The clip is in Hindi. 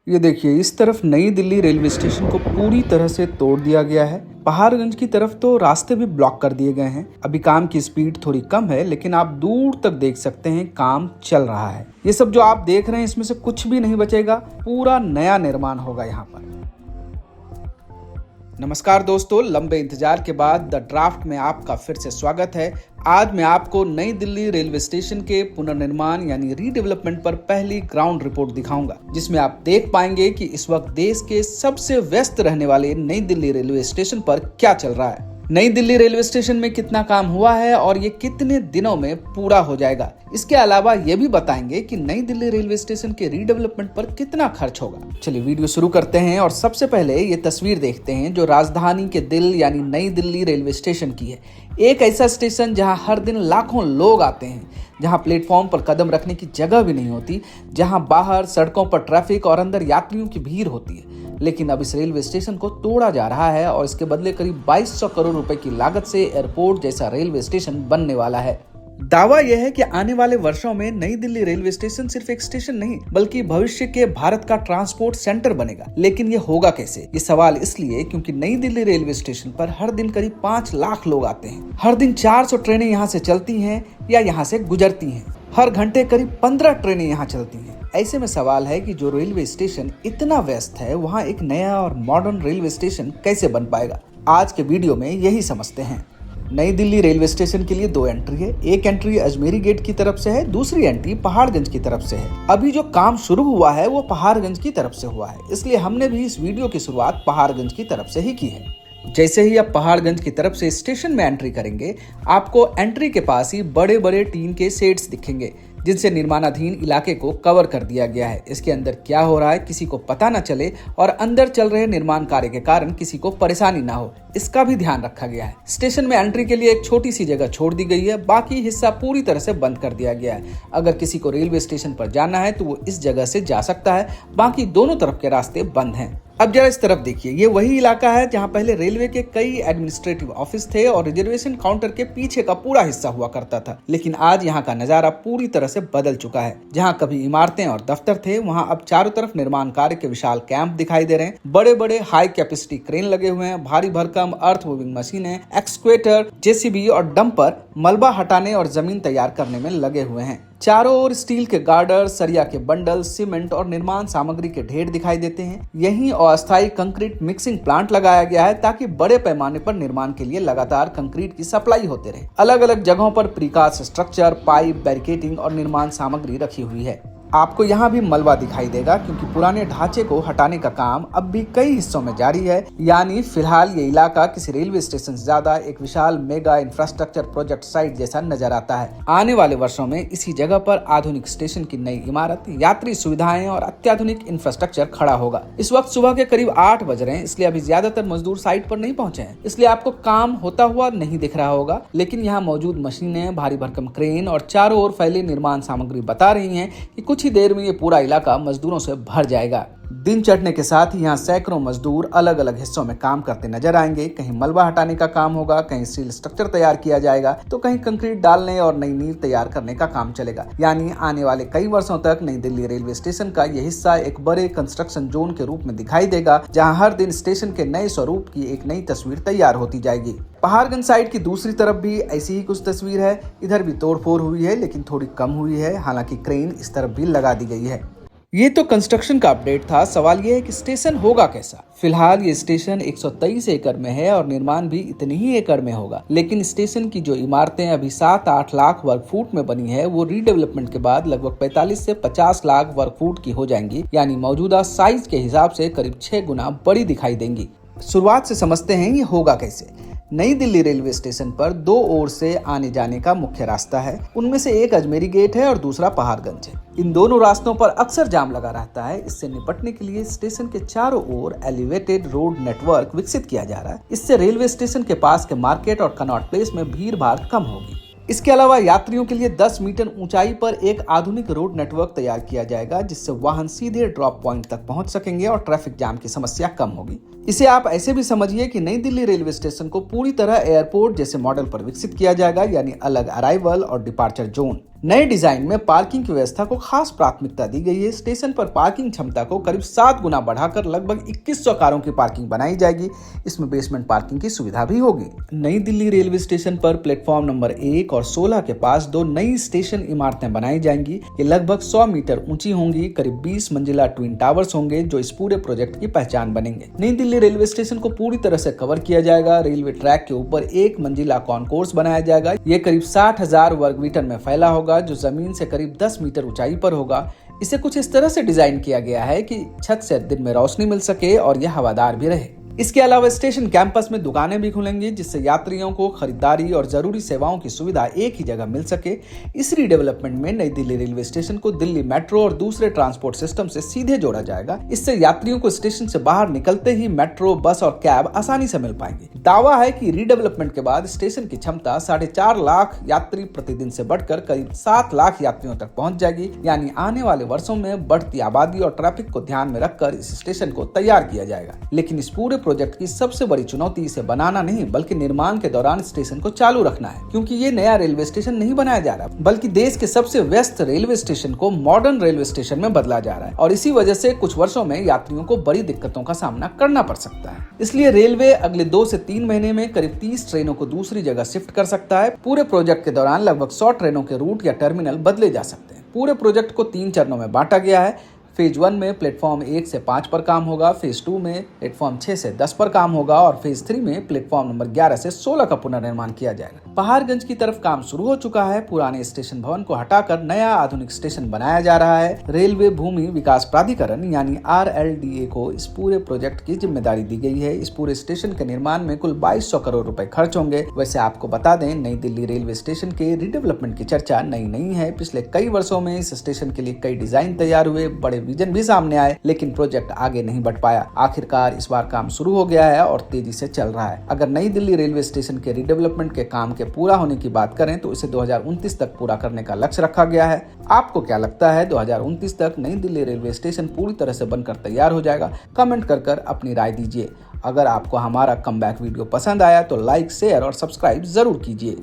ये देखिए, इस तरफ नई दिल्ली रेलवे स्टेशन को पूरी तरह से तोड़ दिया गया है। पहाड़गंज की तरफ तो रास्ते भी ब्लॉक कर दिए गए हैं। अभी काम की स्पीड थोड़ी कम है, लेकिन आप दूर तक देख सकते हैं काम चल रहा है। ये सब जो आप देख रहे हैं, इसमें से कुछ भी नहीं बचेगा, पूरा नया निर्माण होगा यहाँ पर। नमस्कार दोस्तों, लंबे इंतजार के बाद द ड्राफ्ट में आपका फिर से स्वागत है। आज मैं आपको नई दिल्ली रेलवे स्टेशन के पुनर्निर्माण यानी रीडेवलपमेंट पर पहली ग्राउंड रिपोर्ट दिखाऊंगा, जिसमें आप देख पाएंगे कि इस वक्त देश के सबसे व्यस्त रहने वाले नई दिल्ली रेलवे स्टेशन पर क्या चल रहा है। नई दिल्ली रेलवे स्टेशन में कितना काम हुआ है और ये कितने दिनों में पूरा हो जाएगा। इसके अलावा ये भी बताएंगे कि नई दिल्ली रेलवे स्टेशन के रीडेवलपमेंट पर कितना खर्च होगा। चलिए वीडियो शुरू करते हैं और सबसे पहले ये तस्वीर देखते हैं जो राजधानी के दिल यानी नई दिल्ली रेलवे स्टेशन की है। एक ऐसा स्टेशन जहां हर दिन लाखों लोग आते हैं, जहां प्लेटफॉर्म पर कदम रखने की जगह भी नहीं होती, जहां बाहर सड़कों पर ट्रैफिक और अंदर यात्रियों की भीड़ होती है। लेकिन अब इस रेलवे स्टेशन को तोड़ा जा रहा है और इसके बदले करीब 2200 करोड़ रुपए की लागत से एयरपोर्ट जैसा रेलवे स्टेशन बनने वाला है। दावा यह है कि आने वाले वर्षों में नई दिल्ली रेलवे स्टेशन सिर्फ एक स्टेशन नहीं बल्कि भविष्य के भारत का ट्रांसपोर्ट सेंटर बनेगा। लेकिन ये होगा कैसे? ये सवाल इसलिए क्योंकि नई दिल्ली रेलवे स्टेशन पर हर दिन करीब 5 लाख लोग आते हैं। हर दिन 400 ट्रेनें यहाँ से चलती हैं या यहाँ से गुजरती हैं। हर घंटे करीब 15 ट्रेनें यहाँ चलती हैं। ऐसे में सवाल है कि जो रेलवे स्टेशन इतना व्यस्त है, वहाँ एक नया और मॉडर्न रेलवे स्टेशन कैसे बन पाएगा। आज के वीडियो में यही समझते हैं। नई दिल्ली रेलवे स्टेशन के लिए 2 एंट्री है। एक एंट्री अजमेरी गेट की तरफ से है, दूसरी एंट्री पहाड़गंज की तरफ से है। अभी जो काम शुरू हुआ है वो पहाड़गंज की तरफ से हुआ है, इसलिए हमने भी इस वीडियो की शुरुआत पहाड़गंज की तरफ से ही की है। जैसे ही आप पहाड़गंज की तरफ से स्टेशन में एंट्री करेंगे, आपको एंट्री के पास ही बड़े बड़े टीन के सेट्स दिखेंगे, जिनसे निर्माणाधीन इलाके को कवर कर दिया गया है। इसके अंदर क्या हो रहा है किसी को पता न चले और अंदर चल रहे निर्माण कार्य के कारण किसी को परेशानी ना हो, इसका भी ध्यान रखा गया है। स्टेशन में एंट्री के लिए एक छोटी सी जगह छोड़ दी गई है, बाकी हिस्सा पूरी तरह से बंद कर दिया गया है। अगर किसी को रेलवे स्टेशन पर जाना है तो वो इस जगह से जा सकता है, बाकी दोनों तरफ के रास्ते बंद हैं। अब जरा इस तरफ देखिए, ये वही इलाका है जहां पहले रेलवे के कई एडमिनिस्ट्रेटिव ऑफिस थे और रिजर्वेशन काउंटर के पीछे का पूरा हिस्सा हुआ करता था। लेकिन आज यहाँ का नजारा पूरी तरह से बदल चुका है। जहां कभी इमारतें और दफ्तर थे, वहां अब चारों तरफ निर्माण कार्य के विशाल कैंप दिखाई दे रहे हैं। बड़े बड़े हाई कैपेसिटी क्रेन लगे हुए हैं, भारी भरकम अर्थ मूविंग मशीनें, एक्सक्वेटर, जेसीबी और डंपर मलबा हटाने और जमीन तैयार करने में लगे हुए हैं। चारों ओर स्टील के गार्डर, सरिया के बंडल, सीमेंट और निर्माण सामग्री के ढेर दिखाई देते हैं। यहीं अस्थायी कंक्रीट मिक्सिंग प्लांट लगाया गया है ताकि बड़े पैमाने पर निर्माण के लिए लगातार कंक्रीट की सप्लाई होते रहे। अलग अलग जगहों पर प्रीकास्ट स्ट्रक्चर, पाइप, बैरिकेडिंग और निर्माण सामग्री रखी हुई है। आपको यहाँ भी मलबा दिखाई देगा क्योंकि पुराने ढांचे को हटाने का काम अब भी कई हिस्सों में जारी है। यानी फिलहाल ये इलाका किसी रेलवे स्टेशन से ज्यादा एक विशाल मेगा इंफ्रास्ट्रक्चर प्रोजेक्ट साइट जैसा नजर आता है। आने वाले वर्षों में इसी जगह पर आधुनिक स्टेशन की नई इमारत, यात्री सुविधाएं और अत्याधुनिक इंफ्रास्ट्रक्चर खड़ा होगा। इस वक्त सुबह के करीब 8 बज रहे हैं, इसलिए अभी ज्यादातर मजदूर साइट पर नहीं पहुंचे हैं, इसलिए आपको काम होता हुआ नहीं दिख रहा होगा। लेकिन यहाँ मौजूद मशीनें, भारी भरकम क्रेन और चारों ओर फैले निर्माण सामग्री बता रही है कि कुछ ही देर में ये पूरा इलाका मजदूरों से भर जाएगा। दिन चढ़ने के साथ ही यहाँ सैकड़ों मजदूर अलग अलग हिस्सों में काम करते नजर आएंगे। कहीं मलबा हटाने का काम होगा, कहीं स्टील स्ट्रक्चर तैयार किया जाएगा, तो कहीं कंक्रीट डालने और नई नींव तैयार करने का काम चलेगा। यानी आने वाले कई वर्षों तक नई दिल्ली रेलवे स्टेशन का यह हिस्सा एक बड़े कंस्ट्रक्शन जोन के रूप में दिखाई देगा, जहाँ हर दिन स्टेशन के नए स्वरूप की एक नई तस्वीर तैयार होती जाएगी। पहाड़गंज साइड की दूसरी तरफ भी ऐसी ही कुछ तस्वीर है। इधर भी तोड़फोड़ हुई है, लेकिन थोड़ी कम हुई है। हालांकि क्रेन इस तरफ भी लगा दी गई है। ये तो कंस्ट्रक्शन का अपडेट था। सवाल ये है कि स्टेशन होगा कैसा। फिलहाल ये स्टेशन 123 एकड़ में है और निर्माण भी इतने ही एकड़ में होगा। लेकिन स्टेशन की जो इमारतें अभी 7-8 लाख वर्ग फुट में बनी है, वो रीडेवलपमेंट के बाद लगभग 45 से 50 लाख वर्ग फुट की हो जाएंगी। यानी मौजूदा साइज के हिसाब से करीब 6 गुना बड़ी दिखाई देंगी। शुरुआत से समझते हैं ये होगा कैसे। नई दिल्ली रेलवे स्टेशन पर 2 ओर से आने जाने का मुख्य रास्ता है। उनमें से एक अजमेरी गेट है और दूसरा पहाड़गंज है। इन दोनों रास्तों पर अक्सर जाम लगा रहता है। इससे निपटने के लिए स्टेशन के चारों ओर एलिवेटेड रोड नेटवर्क विकसित किया जा रहा है। इससे रेलवे स्टेशन के पास के मार्केट और कनॉट प्लेस में भीड़ भाड़ कम होगी। इसके अलावा यात्रियों के लिए 10 मीटर ऊंचाई पर एक आधुनिक रोड नेटवर्क तैयार किया जाएगा, जिससे वाहन सीधे ड्रॉप पॉइंट तक पहुंच सकेंगे और ट्रैफिक जाम की समस्या कम होगी। इसे आप ऐसे भी समझिए कि नई दिल्ली रेलवे स्टेशन को पूरी तरह एयरपोर्ट जैसे मॉडल पर विकसित किया जाएगा, यानी अलग अराइवल और डिपार्चर जोन। नए डिजाइन में पार्किंग की व्यवस्था को खास प्राथमिकता दी गई है। स्टेशन पर पार्किंग क्षमता को करीब 7 गुना बढ़ाकर लगभग 2100 कारों की पार्किंग बनाई जाएगी। इसमें बेसमेंट पार्किंग की सुविधा भी होगी। नई दिल्ली रेलवे स्टेशन पर प्लेटफॉर्म नंबर 1 और 16 के पास 2 नई स्टेशन इमारतें बनाई जाएंगी। ये लगभग 100 मीटर ऊंची होंगी। करीब 20 मंजिला ट्विन टावर्स होंगे जो इस पूरे प्रोजेक्ट की पहचान बनेंगे। नई दिल्ली रेलवे स्टेशन को पूरी तरह से कवर किया जाएगा। रेलवे ट्रैक के ऊपर 1 मंजिला कॉन्कोर्स बनाया जाएगा। ये करीब 60,000 वर्ग मीटर में फैला होगा जो जमीन से करीब 10 मीटर ऊंचाई पर होगा। इसे कुछ इस तरह से डिजाइन किया गया है कि छत से दिन में रोशनी मिल सके और यह हवादार भी रहे। इसके अलावा स्टेशन कैंपस में दुकानें भी खुलेंगी जिससे यात्रियों को खरीदारी और जरूरी सेवाओं की सुविधा एक ही जगह मिल सके। इस रीडेवलपमेंट में नई दिल्ली रेलवे स्टेशन को दिल्ली मेट्रो और दूसरे ट्रांसपोर्ट सिस्टम से सीधे जोड़ा जाएगा। इससे यात्रियों को स्टेशन से बाहर निकलते ही मेट्रो, बस और कैब आसानी से मिल पाएंगे। दावा है कि रीडेवलपमेंट के बाद स्टेशन की क्षमता 4.5 लाख यात्री प्रतिदिन से बढ़कर करीब 7 लाख यात्रियों तक पहुंच जाएगी। यानी आने वाले वर्षों में बढ़ती आबादी और ट्रैफिक को ध्यान में रखकर इस स्टेशन को तैयार किया जाएगा। लेकिन इस पूरे प्रोजेक्ट की सबसे बड़ी चुनौती इसे बनाना नहीं बल्कि निर्माण के दौरान स्टेशन को चालू रखना है, क्योंकि ये नया रेलवे स्टेशन नहीं बनाया जा रहा बल्कि देश के सबसे व्यस्त रेलवे स्टेशन को मॉडर्न रेलवे स्टेशन में बदला जा रहा है और इसी वजह से कुछ वर्षों में यात्रियों को बड़ी दिक्कतों का सामना करना पड़ सकता है। इसलिए रेलवे अगले 2 से 3 महीने में करीब 30 ट्रेनों को दूसरी जगह शिफ्ट कर सकता है। पूरे प्रोजेक्ट के दौरान लगभग 100 ट्रेनों के रूट या टर्मिनल बदले जा सकते हैं। पूरे प्रोजेक्ट को 3 चरणों में बांटा गया है। फेज 1 में प्लेटफॉर्म 1 से 5 पर काम होगा, फेज 2 में प्लेटफॉर्म 6 से 10 पर काम होगा और फेज 3 में प्लेटफॉर्म नंबर 11 से 16 का पुनर्निर्माण किया जाएगा। पहाड़गंज की तरफ काम शुरू हो चुका है। पुराने स्टेशन भवन को हटाकर नया आधुनिक स्टेशन बनाया जा रहा है। रेलवे भूमि विकास प्राधिकरण यानी RLDA को इस पूरे प्रोजेक्ट की जिम्मेदारी दी गई है। इस पूरे स्टेशन के निर्माण में कुल 2200 करोड़ रुपए खर्च होंगे। वैसे आपको बता दें, नई दिल्ली रेलवे स्टेशन के रिडेवलपमेंट की चर्चा नई नहीं है। पिछले कई वर्षों में इस स्टेशन के लिए कई डिजाइन तैयार हुए, बड़े विजन भी सामने आए, लेकिन प्रोजेक्ट आगे नहीं बढ़ पाया। आखिरकार इस बार काम शुरू हो गया है और तेजी से चल रहा है। अगर नई दिल्ली रेलवे स्टेशन के रिडेवलपमेंट के काम के पूरा होने की बात करें तो इसे 2029 तक पूरा करने का लक्ष्य रखा गया है। आपको क्या लगता है, 2029 तक नई दिल्ली रेलवे स्टेशन पूरी तरह से बनकर तैयार हो जाएगा? कमेंट कर अपनी राय दीजिए। अगर आपको हमारा कमबैक वीडियो पसंद आया तो लाइक, शेयर और सब्सक्राइब जरूर कीजिए।